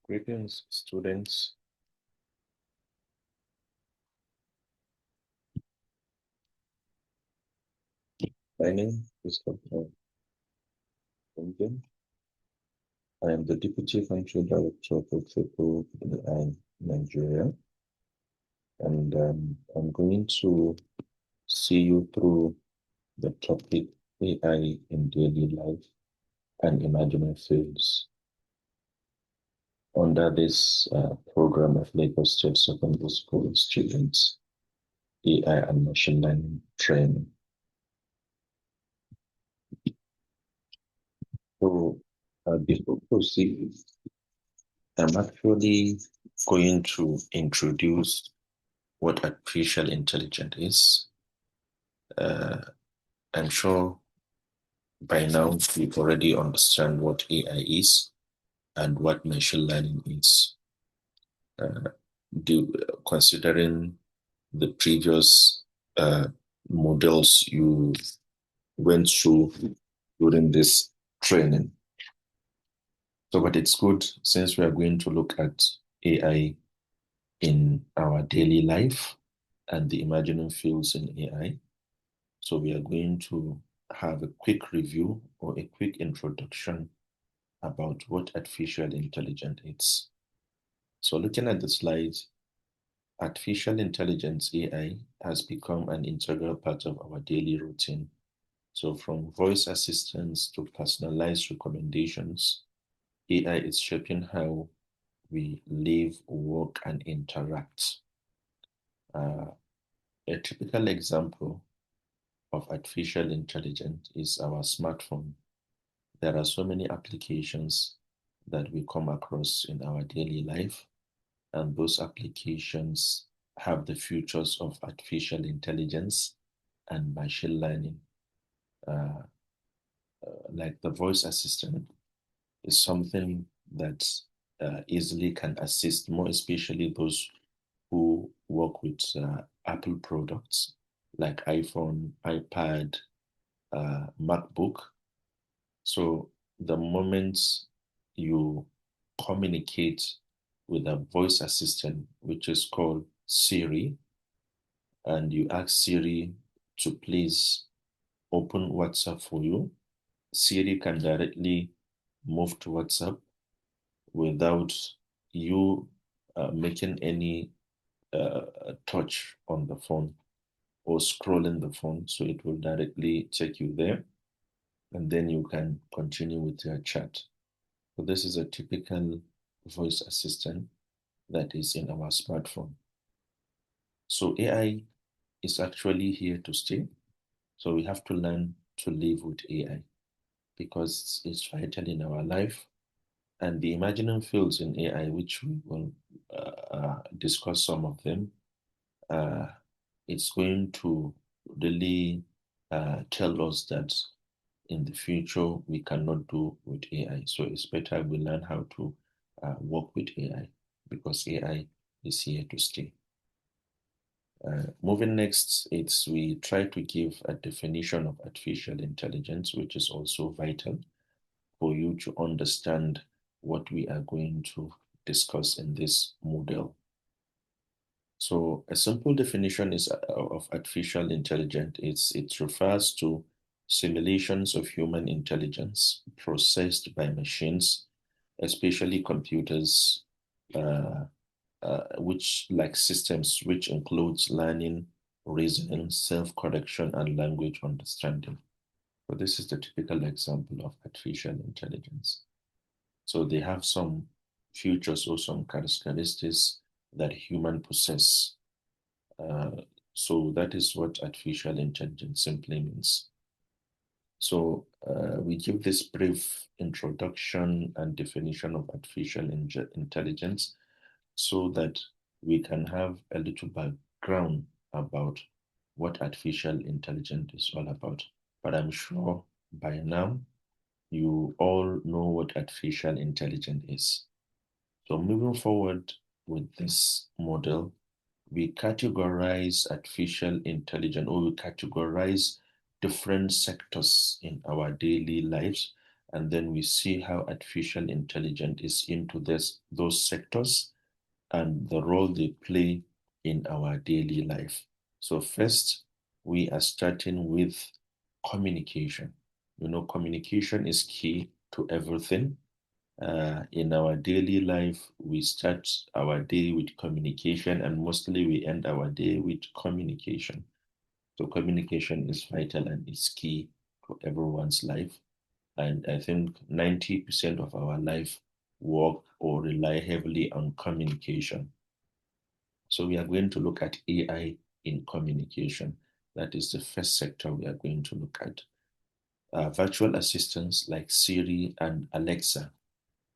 Greetings, students. My name is Dr. Duncan. I am the Deputy Country Director for Triple AI Nigeria, and I'm going to see you through the topic AI in daily life and imaginary fields under this program of Lagos State Secondary School students, AI and machine learning training. So, before proceeding, I'm actually going to introduce what artificial intelligence is. I'm sure by now you already understand what AI is and what machine learning is. Uh, Considering the previous models you went through during this training. So, but it's good since we are going to look at AI in our daily life and the imaginary fields in AI. So we are going to have a quick review or a quick introduction about what artificial intelligence is. So looking at the slides, artificial intelligence AI has become an integral part of our daily routine. So from voice assistants to personalized recommendations, AI is shaping how we live, work, and interact. A typical example of artificial intelligence is our smartphone. There are so many applications that we come across in our daily life, and those applications have the features of artificial intelligence and machine learning. Uh, like the voice assistant is something that easily can assist, more especially those who work with Apple products like iPhone, iPad, MacBook. So the moment you communicate with a voice assistant, which is called Siri, and you ask Siri to please open WhatsApp for you, Siri can directly move to WhatsApp without you making any touch on the phone or scrolling the phone. So it will directly take you there, and then you can continue with your chat. So this is a typical voice assistant that is in our smartphone. So AI is actually here to stay. So we have to learn to live with AI because it's vital in our life. And the imaginary fields in AI, which we will discuss some of them, uh, it's going to really tell us that in the future we cannot do with AI. So it's better we learn how to work with AI because AI is here to stay. Moving next, it's we try to give a definition of artificial intelligence, which is also vital for you to understand what we are going to discuss in this model. So a simple definition is of artificial intelligence. It refers to simulations of human intelligence processed by machines, especially computers, uh, which like systems which includes learning, reasoning, self-correction, and language understanding. So this is the typical example of artificial intelligence. So they have some features or some characteristics that human possess. Uh, so that is what artificial intelligence simply means. So we give this brief introduction and definition of artificial intelligence so that we can have a little background about what artificial intelligence is all about. But I'm sure by now you all know what artificial intelligence is. So moving forward with this model, we categorize artificial intelligence or we categorize different sectors in our daily lives and then we see how artificial intelligence is into those sectors and the role they play in our daily life. So first, we are starting with communication. Communication is key to everything. In our daily life, we start our day with communication, and mostly we end our day with communication. So communication is vital and is key to everyone's life. And I think 90% of our life work or rely heavily on communication. So we are going to look at AI in communication. That is the first sector we are going to look at. Virtual assistants like Siri and Alexa.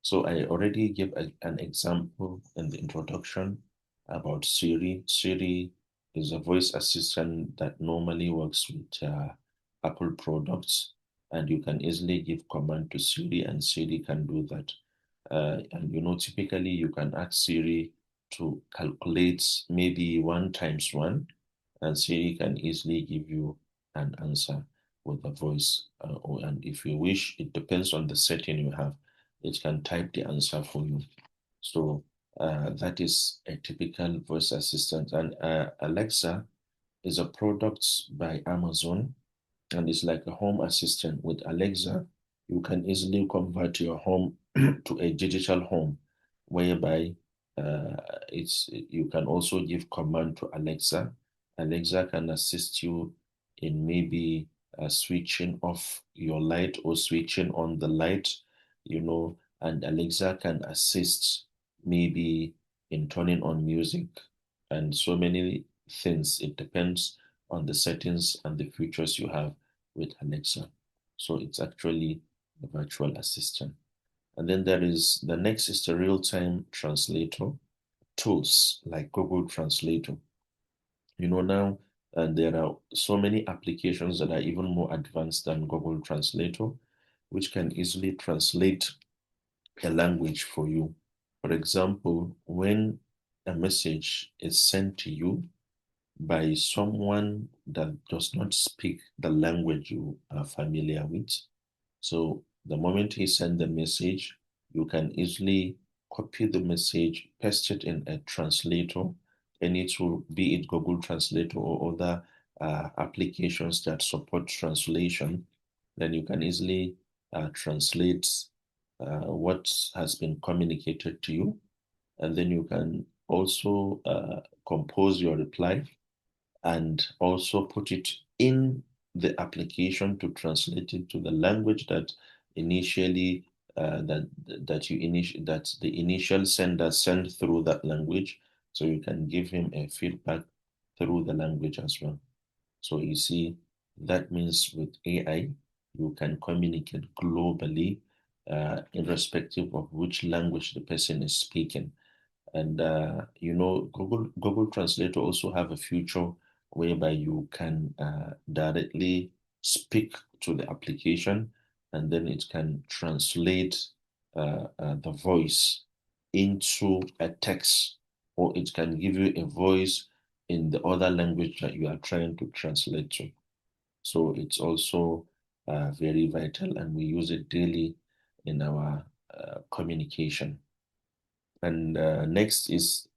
So I already gave an example in the introduction about Siri. Siri is a voice assistant that normally works with Apple products, and you can easily give command to Siri, and Siri can do that. And typically you can ask Siri to calculate maybe 1 times 1, and Siri can easily give you an answer with a voice. And if you wish, it depends on the setting you have. It can type the answer for you. So that is a typical voice assistant. And Alexa is a product by Amazon, and it's like a home assistant. With Alexa, you can easily convert your home to a digital home, whereby uh, you can also give command to Alexa. Alexa can assist you in maybe switching off your light or switching on the light, and Alexa can assist maybe in turning on music and so many things. It depends on the settings and the features you have with Alexa. So it's actually a virtual assistant. And then the next is the real-time translator tools like Google Translator. Now, and there are so many applications that are even more advanced than Google Translator, which can easily translate a language for you. For example, when a message is sent to you by someone that does not speak the language you are familiar with. So the moment he sends the message, you can easily copy the message, paste it in a translator, and it will be it Google Translator or other applications that support translation. Then you can easily translate what has been communicated to you, and then you can also compose your reply and also put it in the application to translate it to the language that initially that the initial sender sent through that language. So you can give him a feedback through the language as well. So you see, that means with AI, you can communicate globally, irrespective of which language the person is speaking. And Google Translator also have a feature whereby you can directly speak to the application, and then it can translate the voice into a text, or it can give you a voice in the other language that you are trying to translate to. So it's also very vital, and we use it daily in our communication. And next is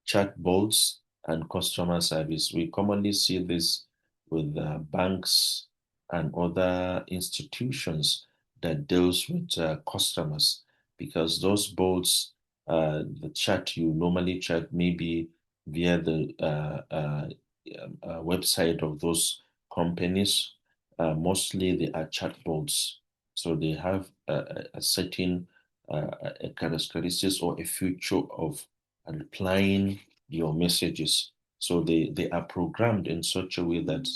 chatbots and customer service. We commonly see this with banks and other institutions that deals with customers, because those bots, the chat you normally chat maybe via the website of those companies. Mostly they are chatbots, so they have a certain a characteristics or a feature of replying your messages. So they are programmed in such a way that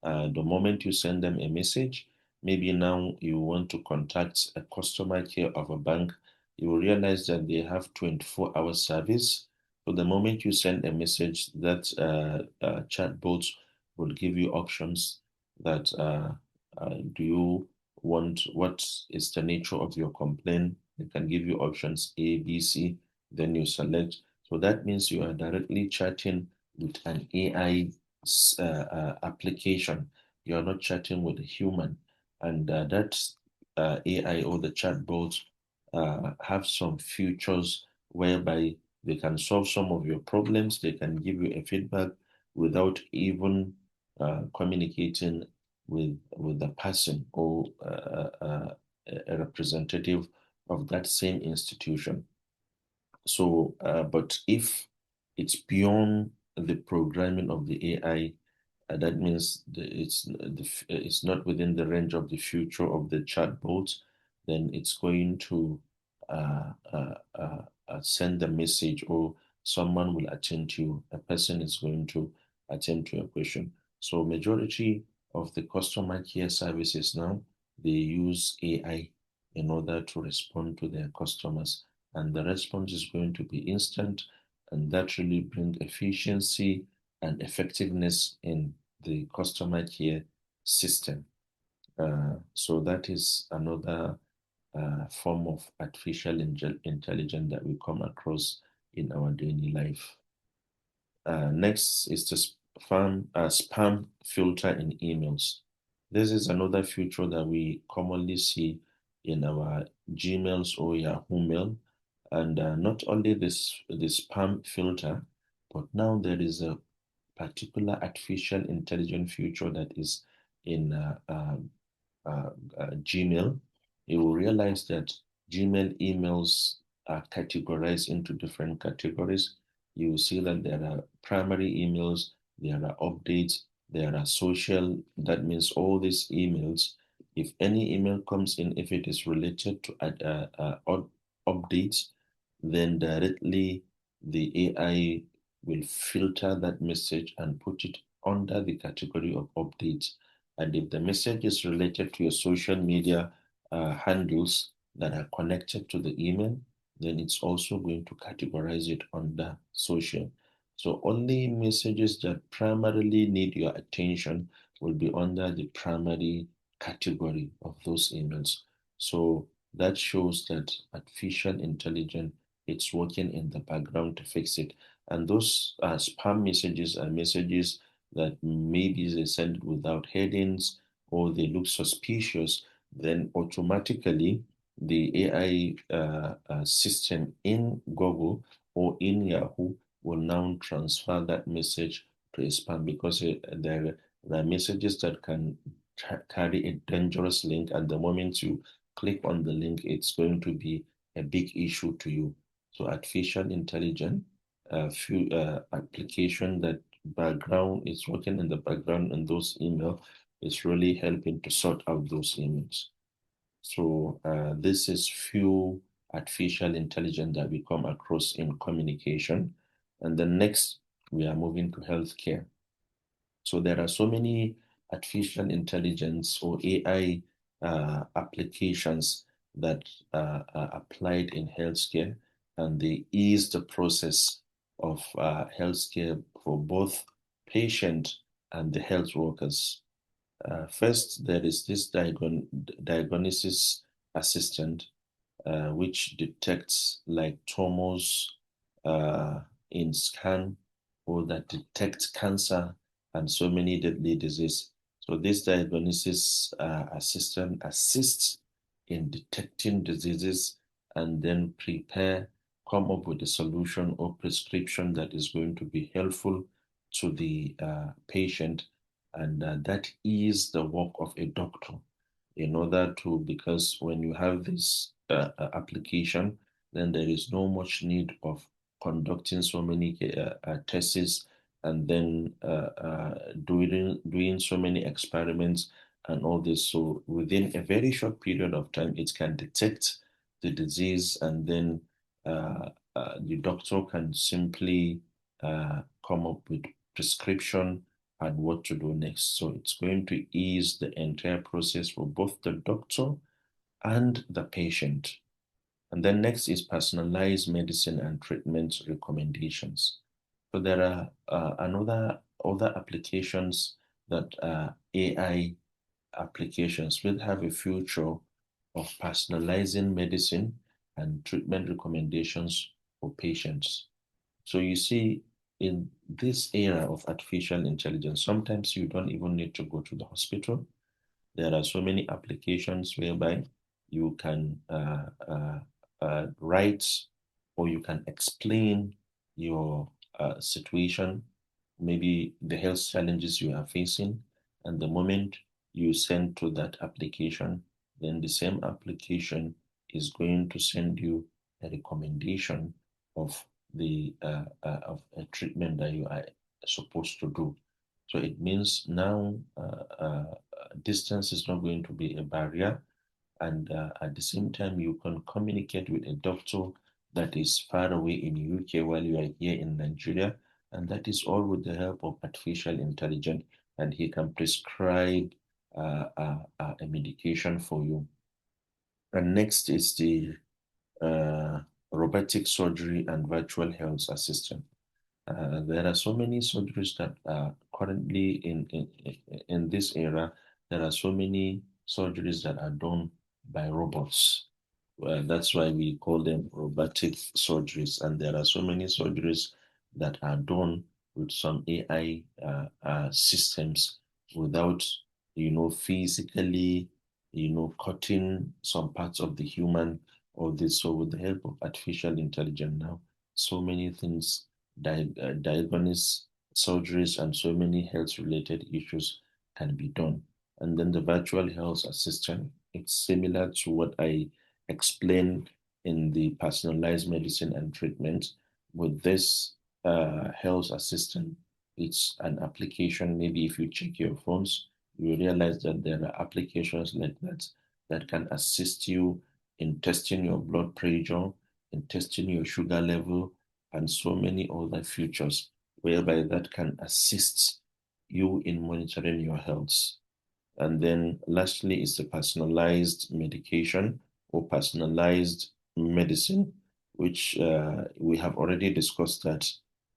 the moment you send them a message, maybe now you want to contact a customer care of a bank, you will realize that they have 24-hour service. So the moment you send a message, that chatbot will give you options that do you want, what is the nature of your complaint? It can give you options A, B, C, then you select. So that means you are directly chatting with an AI application. You are not chatting with a human. And that AI or the chatbots have some features whereby they can solve some of your problems. They can give you a feedback without even communicating with the person or a representative of that same institution. So, but if it's beyond the programming of the AI, that means it's not within the range of the future of the chatbot, then it's going to send a message or someone will attend to you. A person is going to attend to your question. So majority of the customer care services now, they use AI in order to respond to their customers. And the response is going to be instant, and that really bring efficiency and effectiveness in the customer care system. So that is another form of artificial intelligence that we come across in our daily life. Next is the spam filter in emails. This is another feature that we commonly see in our Gmails or Yahoo Mail. And not only the spam filter, but now there is a particular artificial intelligence feature that is in Gmail. You will realize that Gmail emails are categorized into different categories. You will see that there are primary emails, there are updates, there are social. That means all these emails, if any email comes in, if it is related to updates, then directly the AI will filter that message and put it under the category of updates. And if the message is related to your social media handles that are connected to the email, then it's also going to categorize it under social. So only messages that primarily need your attention will be under the primary category of those emails. So that shows that artificial intelligence, it's working in the background to fix it. And those spam messages are messages that maybe they send without headings or they look suspicious, then automatically the AI system in Google or in Yahoo will now transfer that message to a spam because there are messages that can carry a dangerous link. And the moment you click on the link, it's going to be a big issue to you. So artificial intelligence, few application that background is working in the background in those emails is really helping to sort out those emails. So this is few artificial intelligence that we come across in communication. And then next, we are moving to healthcare. So there are so many artificial intelligence or AI applications that are applied in healthcare, and they ease the process of healthcare for both patient and the health workers. First, there is this diagnosis assistant, which detects like tumors in scan or that detects cancer and so many deadly diseases. So this diagnosis assistant assists in detecting diseases and then come up with a solution or prescription that is going to be helpful to the patient, and that is the work of a doctor in order to, because when you have this application, then there is no much need of conducting so many tests and then doing so many experiments and all this. So within a very short period of time, it can detect the disease, and then the doctor can simply come up with prescription and what to do next. So it's going to ease the entire process for both the doctor and the patient. And then next is personalized medicine and treatment recommendations. So there are other applications that AI applications will have a future of personalizing medicine and treatment recommendations for patients. So you see, in this era of artificial intelligence, sometimes you don't even need to go to the hospital. There are so many applications whereby you can write or you can explain your situation, maybe the health challenges you are facing, and the moment you send to that application, then the same application is going to send you a recommendation of the of a treatment that you are supposed to do. So it means now distance is not going to be a barrier, and at the same time you can communicate with a doctor that is far away in UK while you are here in Nigeria, and that is all with the help of artificial intelligence, and he can prescribe a medication for you. And next is the uh, robotic surgery and virtual health assistant. There are so many surgeries that are currently in this era. There are so many surgeries that are done by robots. That's why we call them robotic surgeries. And there are so many surgeries that are done with some AI systems without, physically, cutting some parts of the human or this. So with the help of artificial intelligence now, so many things, diagnose surgeries and so many health related issues can be done. And then the virtual health assistant, it's similar to what I explained in the personalized medicine and treatment. With this health assistant, it's an application. Maybe if you check your phones, you realize that there are applications like that that can assist you in testing your blood pressure, in testing your sugar level, and so many other features whereby that can assist you in monitoring your health. And then lastly is the personalized medication or personalized medicine, which we have already discussed that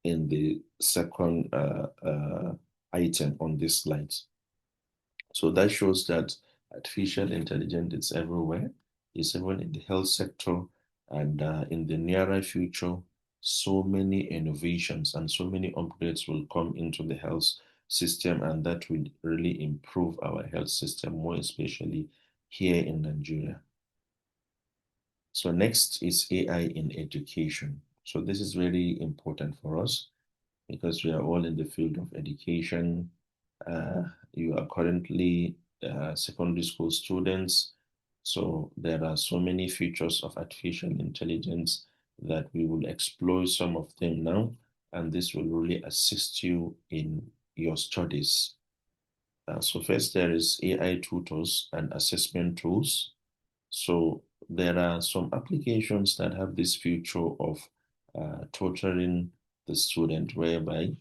in the second item on this slide. So that shows that artificial intelligence is everywhere. It's even in the health sector, and in the nearer future, so many innovations and so many upgrades will come into the health system, and that will really improve our health system, more especially here in Nigeria. So next is AI in education. So this is very important for us because we are all in the field of education. You are currently secondary school students. So there are so many features of artificial intelligence that we will explore some of them now, and this will really assist you in your studies. So first there is AI tutors and assessment tools. So there are some applications that have this feature of tutoring the student, whereby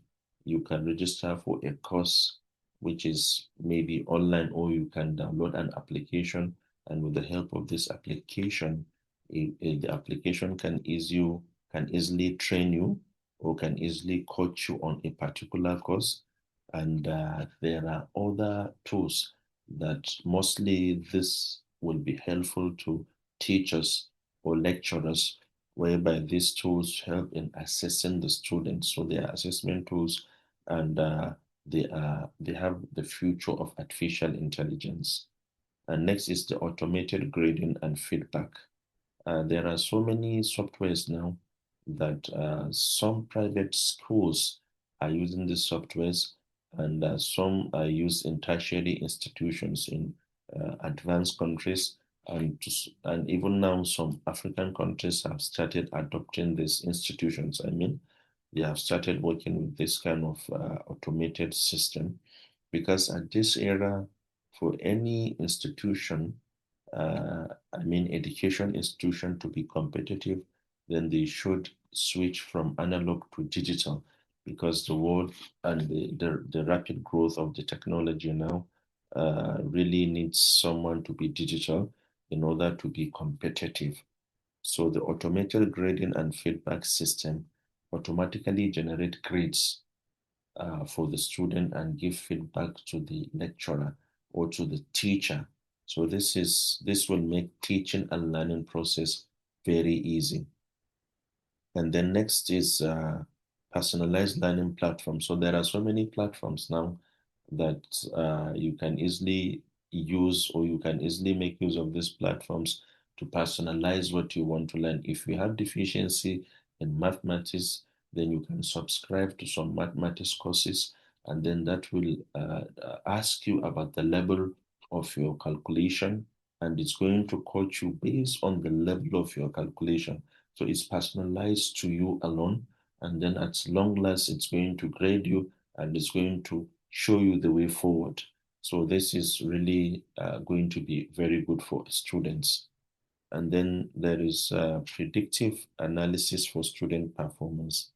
you can register for a course which is maybe online, or you can download an application, and with the help of this application, the application can easily train you or can easily coach you on a particular course. And there are other tools that mostly this will be helpful to teachers or lecturers, whereby these tools help in assessing the students. So they are assessment tools, and they have the future of artificial intelligence. And next is the automated grading and feedback. There are so many softwares now that some private schools are using these softwares, and some are used in tertiary institutions in advanced countries, and even now some African countries have started adopting these institutions. I mean, they have started working with this kind of automated system, because at this era, for any institution, I mean, education institution to be competitive, then they should switch from analog to digital, because the world and the rapid growth of the technology now really needs someone to be digital in order to be competitive. So the automated grading and feedback system automatically generate grades for the student and give feedback to the lecturer or to the teacher. So this will make teaching and learning process very easy. And then next is personalized learning platforms. So there are so many platforms now that you can easily use, or you can easily make use of these platforms to personalize what you want to learn. If you have deficiency in mathematics, then you can subscribe to some mathematics courses, and then that will ask you about the level of your calculation, and it's going to coach you based on the level of your calculation. So it's personalized to you alone, and then at long last, it's going to grade you and it's going to show you the way forward. So this is really going to be very good for students. And then there is predictive analysis for student performance.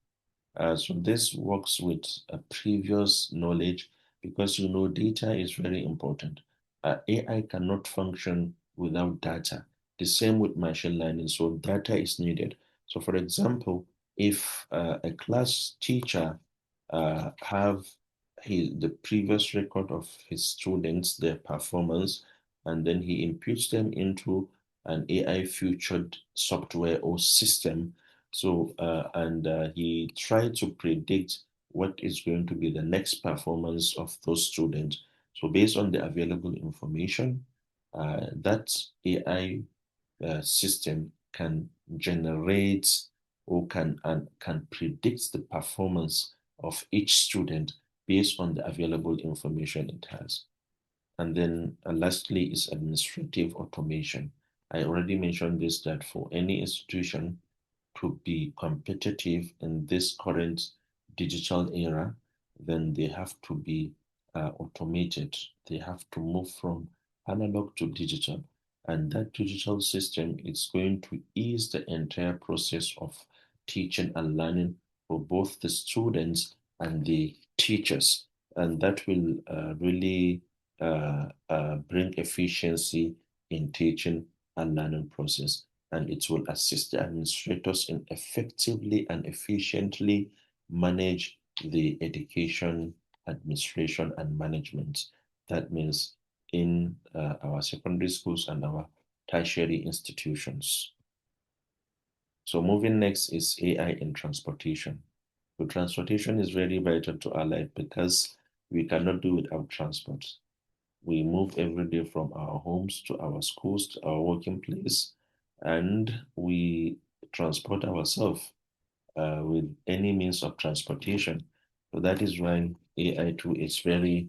So this works with previous knowledge, because data is very important. AI cannot function without data. The same with machine learning. So data is needed. So for example, if a class teacher have the previous record of his students, their performance, and then he imputes them into an AI featured software or system. So, he tried to predict what is going to be the next performance of those students. So, based on the available information, that AI system can generate or can predict the performance of each student based on the available information it has. And then lastly is administrative automation. I already mentioned this, that for any institution to be competitive in this current digital era, then they have to be automated. They have to move from analog to digital. And that digital system is going to ease the entire process of teaching and learning for both the students and the teachers. And that will really bring efficiency in teaching and learning process, and it will assist the administrators in effectively and efficiently manage the education administration and management. That means in our secondary schools and our tertiary institutions. So moving next is AI in transportation. So transportation is very vital to our life because we cannot do without transport. We move every day from our homes to our schools to our working place, and we transport ourselves with any means of transportation. So that is why AI too is very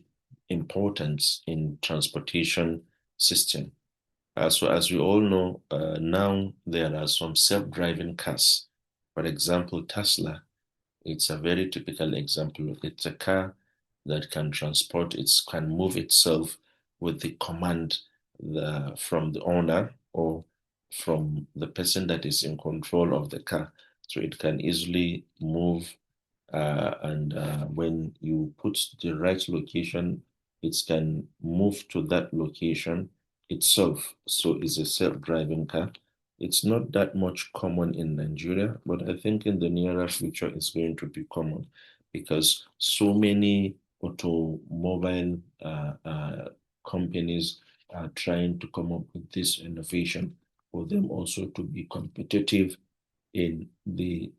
important in transportation system. So as we all know, now there are some self-driving cars. For example, Tesla, it's a very typical example. It's a car that can transport, it can move itself with the command from the owner or from the person that is in control of the car. So it can easily move, and when you put the right location, it can move to that location itself. So it's a self-driving car. It's not that much common in Nigeria, but I think in the nearer future it's going to be common, because so many automobile companies are trying to come up with this innovation for them also to be competitive in the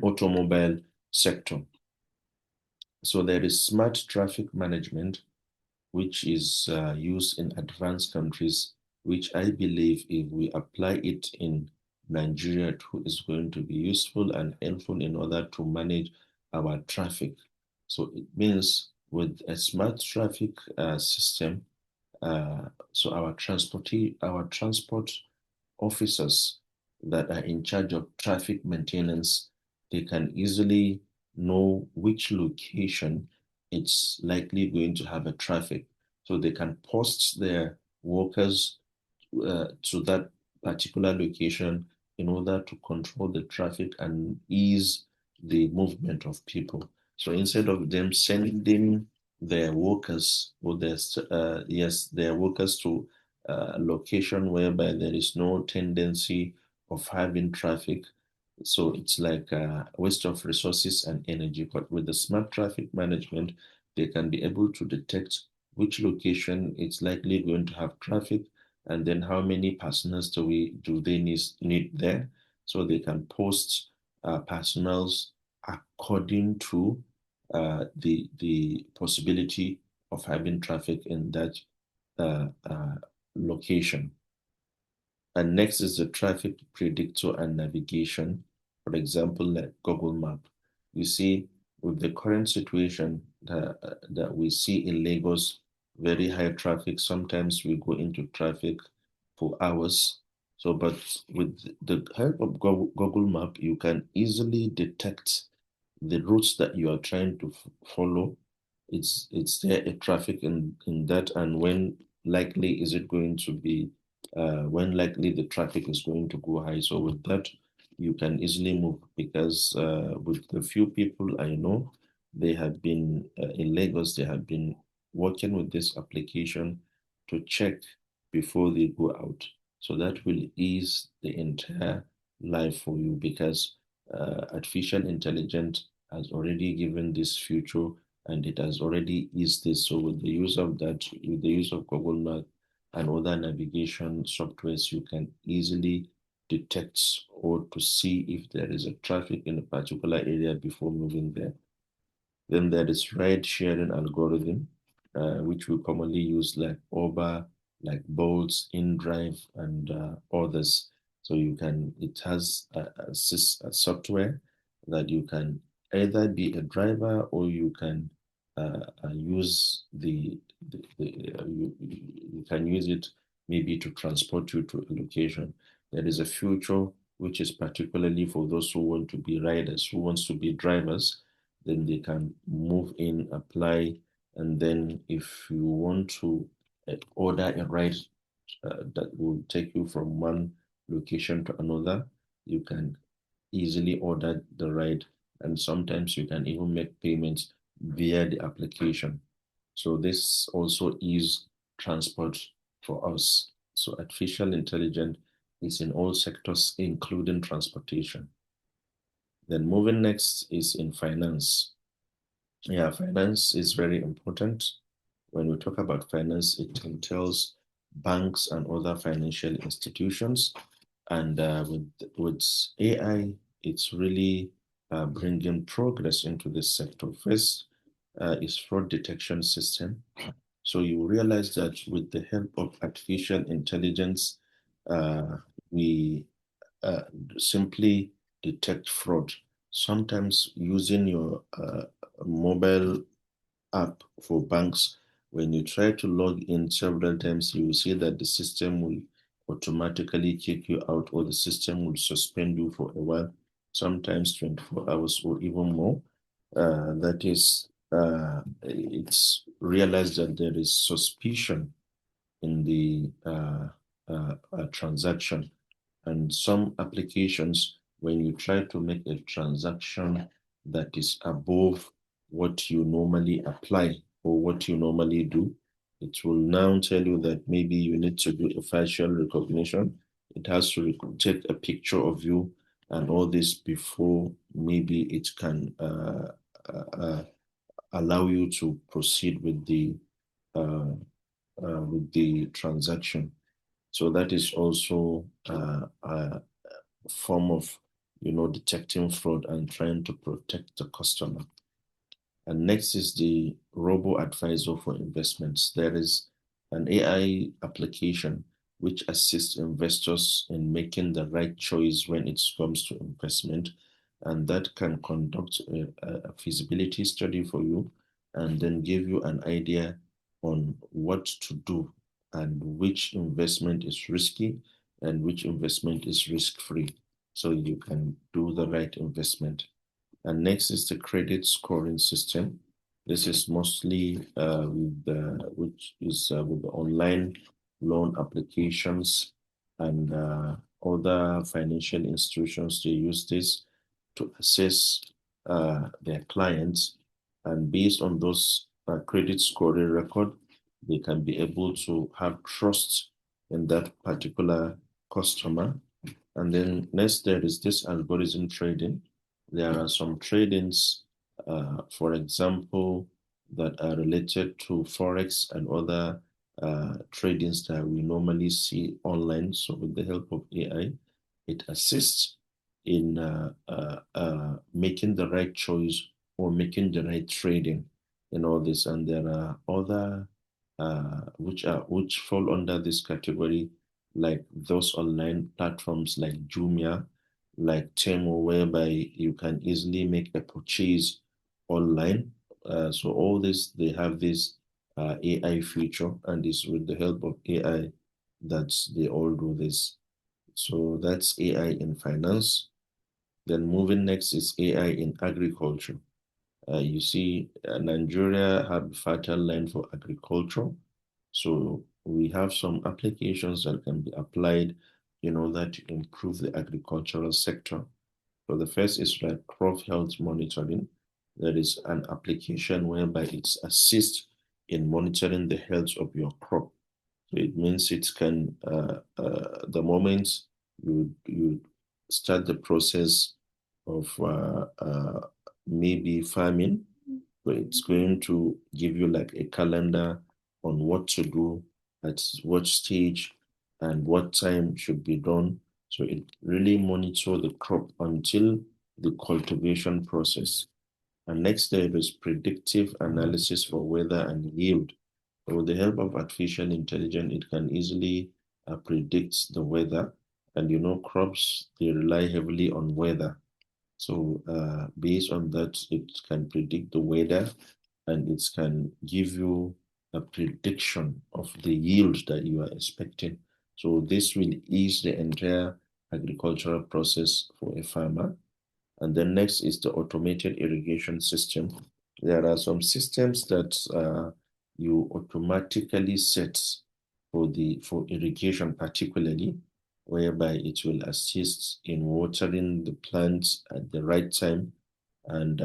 automobile sector. So there is smart traffic management, which is used in advanced countries, which I believe if we apply it in Nigeria too is going to be useful and helpful in order to manage our traffic. So it means with a smart traffic system, so our transport officers that are in charge of traffic maintenance, they can easily know which location it's likely going to have a traffic. So they can post their workers to that particular location in order to control the traffic and ease the movement of people. So instead of them sending their workers or their workers to a location whereby there is no tendency of having traffic, so it's like a waste of resources and energy. But with the smart traffic management, they can be able to detect which location it's likely going to have traffic, and then how many personnel do they need there, so they can post personnels according to the possibility of having traffic in that location. And next is the traffic predictor and navigation. For example, like Google Map. You see, with the current situation that we see in Lagos, very high traffic. Sometimes we go into traffic for hours. So, but with the help of Google Map, you can easily detect the routes that you are trying to follow. It's there a traffic in that, and when likely is it going to be when likely the traffic is going to go high. So with that, you can easily move because with the few people I know, they have been in Lagos, they have been working with this application to check before they go out. So that will ease the entire life for you because artificial intelligence has already given this future and it has already eased this. So with the use of that, with the use of Google Map and other navigation softwares, you can easily detect or to see if there is a traffic in a particular area before moving there. Then there is ride sharing algorithm, which we commonly use like Uber, like Bolts, InDrive, and others. So it has a software that you can either be a driver or you can use you can use it maybe to transport you to a location. There is a future which is particularly for those who want to be riders, who wants to be drivers, then they can move in, apply, and then if you want to order a ride that will take you from one location to another, you can easily order the ride, and sometimes you can even make payments via the application. So this also is transport for us. So artificial intelligence is in all sectors, including transportation. Then moving next is in finance. Yeah, finance is very important. When we talk about finance, it entails banks and other financial institutions. And with AI, it's really bringing progress into this sector. First is fraud detection system. So you realize that with the help of artificial intelligence, uh, we uh, simply detect fraud. Sometimes using your mobile app for banks, when you try to log in several times, you will see that the system will automatically kick you out or the system will suspend you for a while, sometimes 24 hours or even more. That is, it's realized that there is suspicion in the transaction. And some applications, when you try to make a transaction that is above what you normally apply or what you normally do, it will now tell you that maybe you need to do a facial recognition. It has to take a picture of you and all this before maybe it can allow you to proceed uh, with the transaction. So that is also a form of, detecting fraud and trying to protect the customer. And next is the Robo Advisor for investments. There is an AI application which assists investors in making the right choice when it comes to investment. And that can conduct a feasibility study for you and then give you an idea on what to do and which investment is risky and which investment is risk-free. So you can do the right investment. And next is the credit scoring system. This is mostly with the online loan applications and other financial institutions. They use this to assess their clients, and based on those credit scoring record, they can be able to have trust in that particular customer. And then next, there is this algorithm trading. There are some tradings, for example, that are related to Forex and other tradings that we normally see online. So with the help of AI, it assists in making the right choice or making the right trading in all this. And there are other which fall under this category, like those online platforms like Jumia, like Temu, whereby you can easily make a purchase online. So all this, they have this AI feature, and it's with the help of AI that they all do this. So that's AI in finance. Then moving next is AI in agriculture. You see, Nigeria have fertile land for agriculture. So we have some applications that can be applied in order to improve the agricultural sector. So the first is like crop health monitoring. That is an application whereby it assists in monitoring the health of your crop. So it means it can, the moment you start the process of maybe farming, but it's going to give you like a calendar on what to do at what stage and what time should be done. So it really monitor the crop until the cultivation process. And next there is predictive analysis for weather and yield. So with the help of artificial intelligence, it can easily predict the weather. And you know, crops, they rely heavily on weather. So based on that, it can predict the weather and it can give you a prediction of the yield that you are expecting. So this will ease the entire agricultural process for a farmer. And then next is the automated irrigation system. There are some systems that you automatically set for irrigation particularly, whereby it will assist in watering the plants at the right time and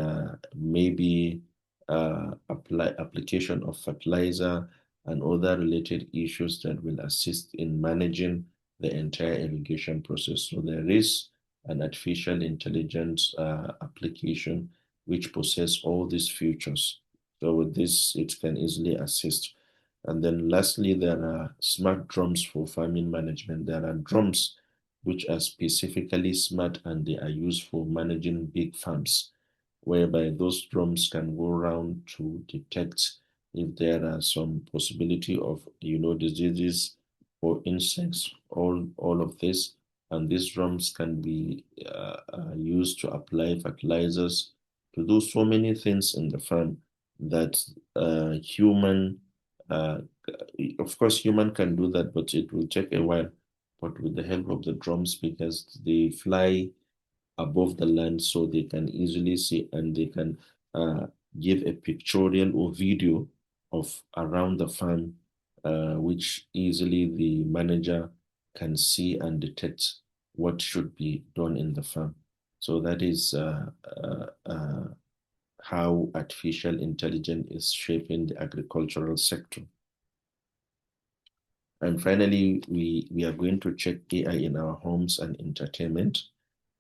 maybe application of fertilizer and other related issues that will assist in managing the entire irrigation process. So there is an artificial intelligence application which possess all these features. So with this, it can easily assist. And then lastly, there are smart drums for farming management. There are drums which are specifically smart and they are used for managing big farms, whereby those drums can go around to detect if there are some possibility of, you know, diseases or insects, all of this. And these drums can be used to apply fertilizers, to do so many things in the farm that human, uh, of course, human can do that, but it will take a while. But with the help of the drums, because they fly above the land, so they can easily see and they can uh, give a pictorial or video of around the farm, which easily the manager can see and detect what should be done in the farm. So that is how artificial intelligence is shaping the agricultural sector. And finally, we are going to check AI in our homes and entertainment.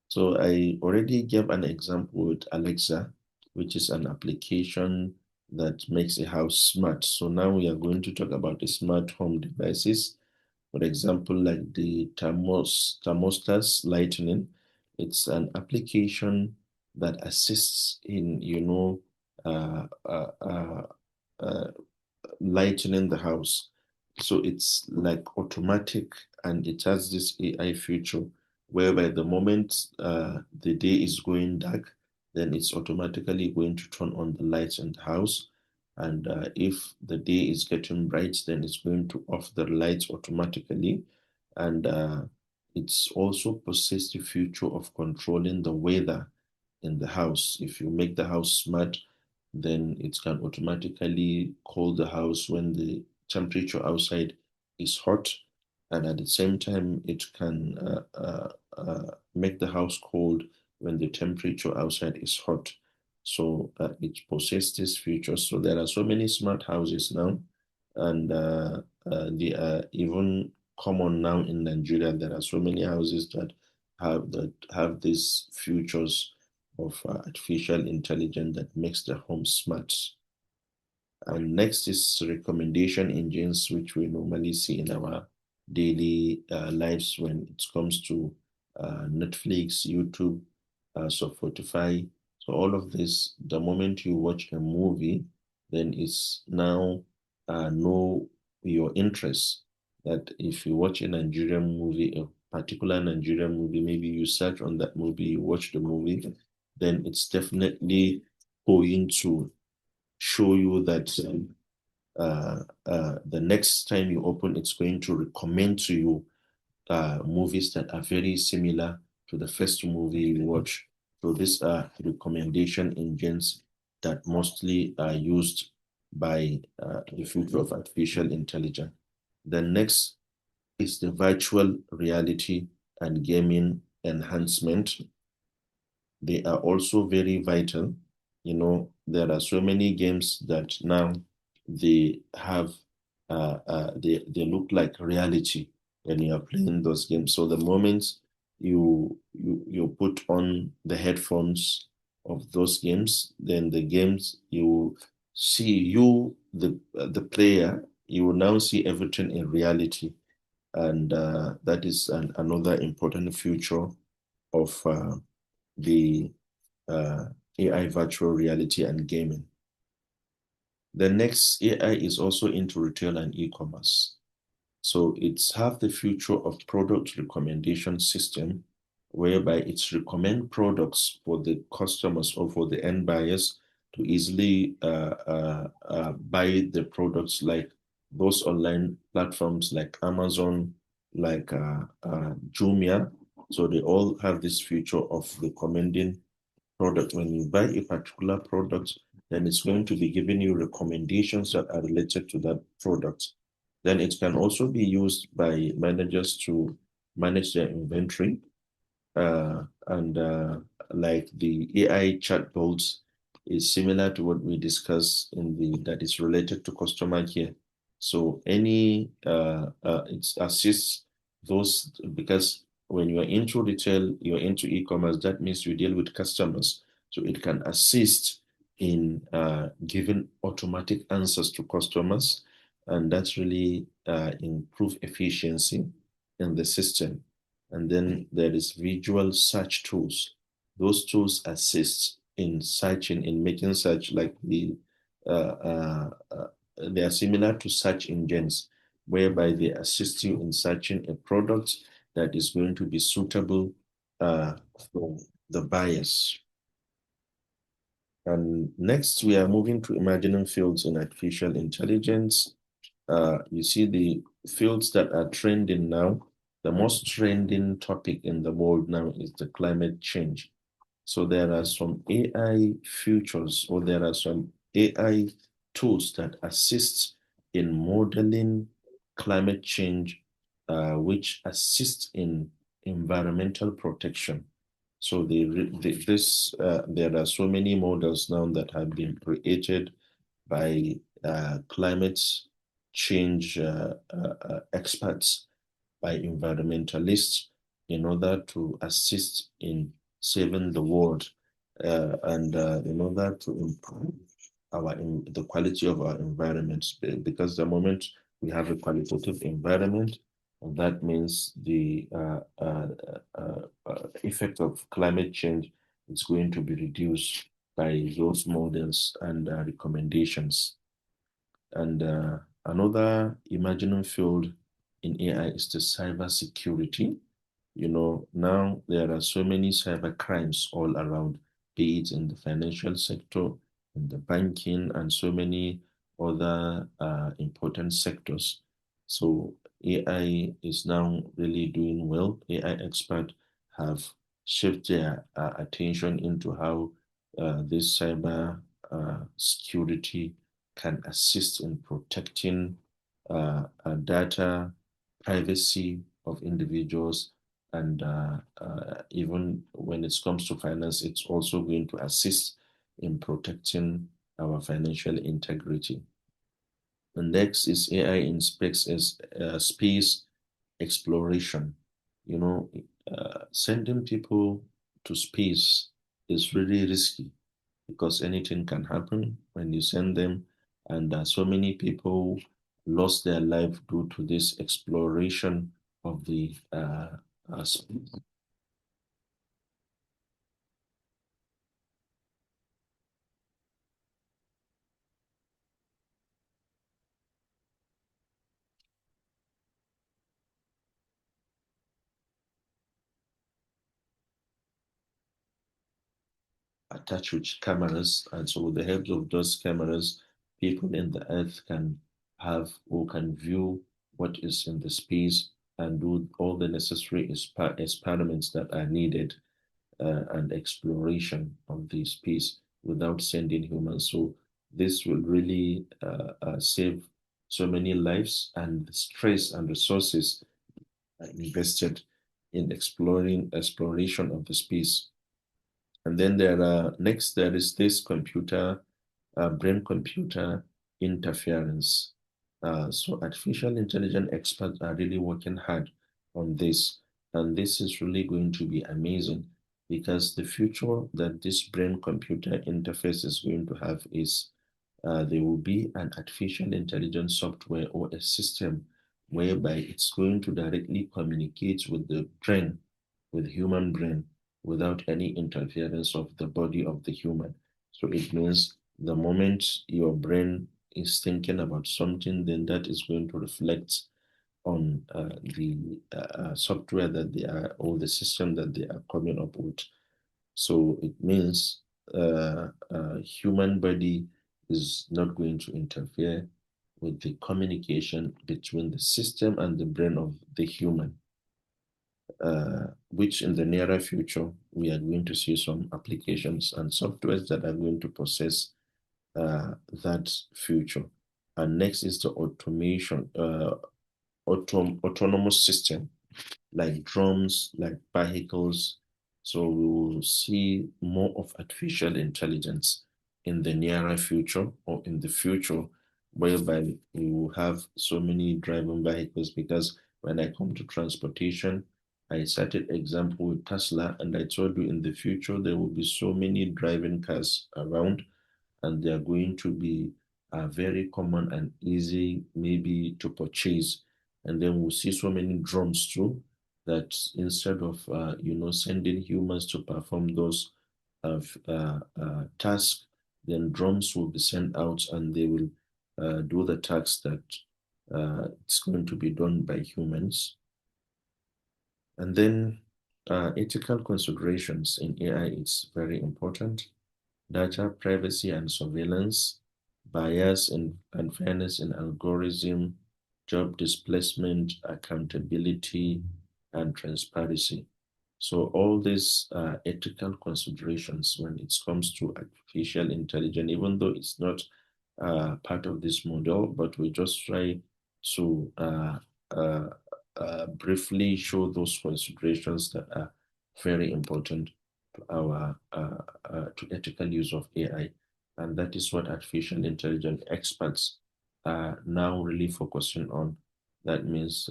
So I already gave an example with Alexa, which is an application that makes a house smart. So now we are going to talk about the smart home devices. For example, like the thermostat lightning. It's an application that assists in, you know, uh, lightening the house. So it's like automatic and it has this AI feature whereby the moment the day is going dark, then it's automatically going to turn on the lights in the house. And if the day is getting bright, then it's going to off the lights automatically. And it's also possessed the feature of controlling the weather in the house. If you make the house smart, then it can automatically cool the house when the temperature outside is hot, and at the same time it can make the house cold when the temperature outside is hot. So it possesses this feature. So there are so many smart houses now, and they are even common now in Nigeria. There are so many houses that have these features of artificial intelligence that makes the home smart. And next is recommendation engines, which we normally see in our daily lives when it comes to Netflix, YouTube, so Spotify. So all of this, the moment you watch a movie, then it's now know your interests. That if you watch a Nigerian movie, a particular Nigerian movie, maybe you search on that movie, you watch the movie, then it's definitely going to show you that the next time you open, it's going to recommend to you movies that are very similar to the first movie you watch. So these are recommendation engines that mostly are used by the future of artificial intelligence. The next is the virtual reality and gaming enhancement. They are also very vital. There are so many games that now they have they look like reality when you are playing those games. So the moment you put on the headphones of those games, then the games you see the player, you will now see everything in reality, and that is another important feature of the AI virtual reality and gaming. The next, AI is also into retail and e-commerce. So it's have the future of product recommendation system, whereby it's recommend products for the customers or for the end buyers to easily buy the products, like those online platforms like Amazon, like Jumia. So they all have this feature of recommending product. When you buy a particular product, then it's going to be giving you recommendations that are related to that product. Then it can also be used by managers to manage their inventory. And like the AI chatbots is similar to what we discussed in the that is related to customer care. So it assists those, because when you are into retail, you're into e-commerce, that means you deal with customers. So it can assist in giving automatic answers to customers, and that's really improve efficiency in the system. And then there is visual search tools. Those tools assist in searching, in making search, like they are similar to search engines, whereby they assist you in searching a product that is going to be suitable for the buyers. And next, we are moving to imagining fields in artificial intelligence. You see the fields that are trending now. The most trending topic in the world now is the climate change. So there are some AI features, or there are some AI tools that assist in modeling climate change, which assist in environmental protection. So there are so many models now that have been created by climate change experts, by environmentalists, in order to assist in saving the world, and in order to improve the quality of our environments. Because the moment we have a qualitative environment, that means the effect of climate change is going to be reduced by those models and recommendations. And another emerging field in AI is the cyber security. Now there are so many cyber crimes all around, be it in the financial sector, in the banking, and so many other important sectors. So AI is now really doing well. AI experts have shifted their attention into how this cyber security can assist in protecting data, privacy of individuals, and even when it comes to finance, it's also going to assist in protecting our financial integrity. The next is AI in space exploration. You know, Sending people to space is really risky, because anything can happen when you send them. And so many people lost their life due to this exploration of the space. attached with cameras, and so with the help of those cameras, people in the earth can have or can view what is in the space and do all the necessary experiments that are needed and exploration of the space without sending humans. So this will really save so many lives and stress and resources invested in exploration of the space. And then there is this brain computer interference. So artificial intelligence experts are really working hard on this. And this is really going to be amazing because the future that this brain computer interface is going to have is there will be an artificial intelligence software or a system whereby it's going to directly communicate with the brain, with human brain, without any interference of the body of the human. So it means the moment your brain is thinking about something, then that is going to reflect on the software that they are, or the system that they are coming up with. So it means human body is not going to interfere with the communication between the system and the brain of the human, which in the nearer future, we are going to see some applications and softwares that are going to process that future. And next is the autonomous system like drones, like vehicles. So we will see more of artificial intelligence in the nearer future or in the future, whereby we will have so many driving vehicles. Because when I come to transportation, I cited example with Tesla, and I told you in the future there will be so many driving cars around, and they are going to be very common and easy maybe to purchase. And then we'll see so many drones too, that instead of sending humans to perform those tasks, then drones will be sent out and they will do the tasks that it's going to be done by humans. And then ethical considerations in AI is very important. Data privacy and surveillance, bias and fairness in algorithm, job displacement, accountability, and transparency. So all these ethical considerations when it comes to artificial intelligence, even though it's not part of this model, but we just try to uh, briefly show those considerations that are very important to our to ethical use of AI, and that is what artificial intelligence experts are now really focusing on. That means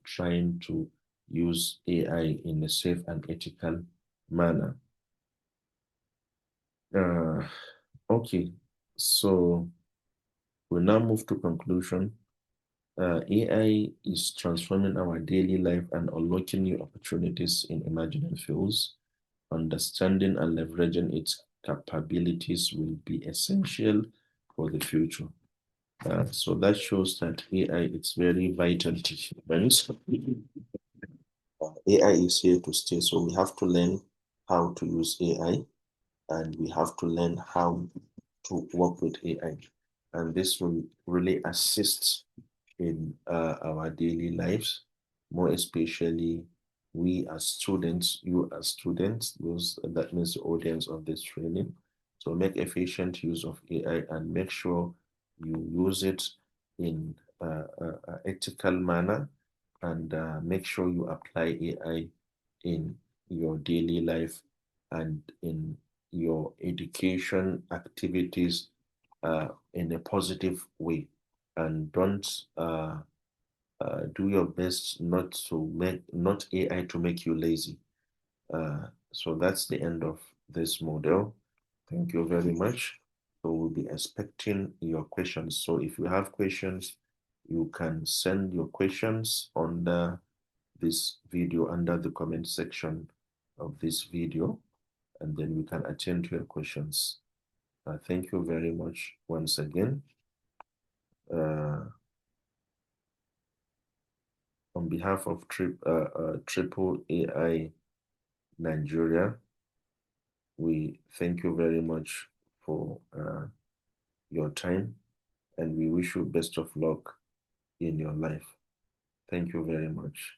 trying to use AI in a safe and ethical manner. Okay, so we now move to conclusion. AI is transforming our daily life and unlocking new opportunities in emerging fields. Understanding and leveraging its capabilities will be essential for the future. So that shows that AI is very vital to humans. AI is here to stay, so we have to learn how to use AI and we have to learn how to work with AI. And this will really assist in our daily lives, more especially we as students, you as students, those that means the audience of this training. So make efficient use of AI and make sure you use it in a ethical manner and make sure you apply AI in your daily life and in your education activities in a positive way, and don't do your best not AI to make you lazy. So that's the end of this model. Thank you very much. So we'll be expecting your questions. So if you have questions, you can send your questions under this video, under the comment section of this video, and then we can attend to your questions. Thank you very much once again. On behalf of Triple AI Nigeria, We thank you very much for your time, and we wish you best of luck in your life. Thank you very much.